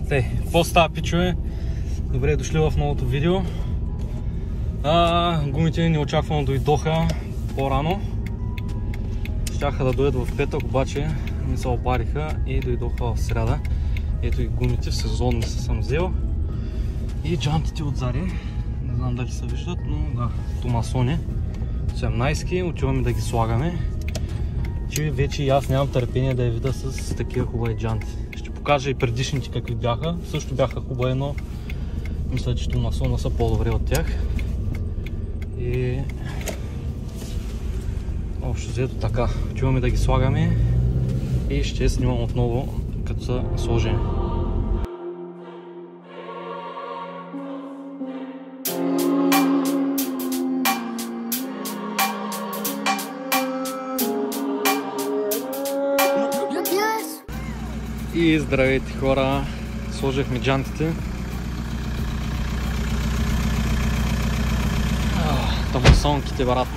Какво става, пичове? Добре дошли в новото видео. Гумите неочаквано дойдоха по-рано. Щяха да дойдат в петък, обаче не се обадиха и дойдоха в сряда. Ето и гумите, в сезонни съм взел. И джантите отзади. Не знам дали се виждат, но да, Томасони. 17-ки, отиваме да ги слагаме. Че вече и аз нямам търпение да я видя с такива хубави джанти. Ще покажа и предишните какви бяха. Също бяха хубави, но мисля, че Томасона са по-добре от тях. И общо взето така. Отиваме да ги слагаме и ще снимам отново, като са сложени. И здравейте хора, сложихме джантите. Томасонките, брат.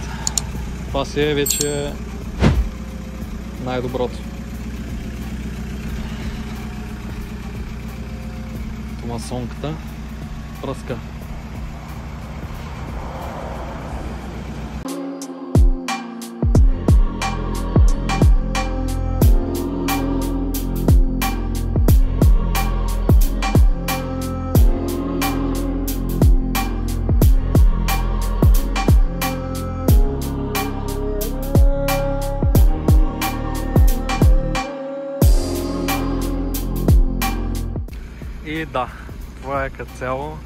Това си е вече най-доброто. Томасонката пръска. И да, това е като цяло.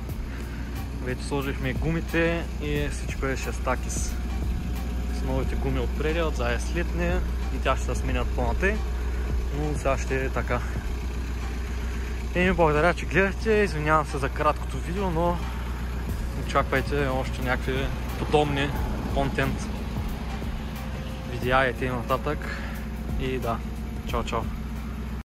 Вече сложихме гумите и всичко е шестакис. С новите гуми отпреди, отзад е слитни и тя ще се сменят по-натей. Но сега ще е така. И ми благодаря, че гледахте. Извинявам се за краткото видео, но очаквайте още някакви подобни контент видеа и т.н. И да, чао-чао.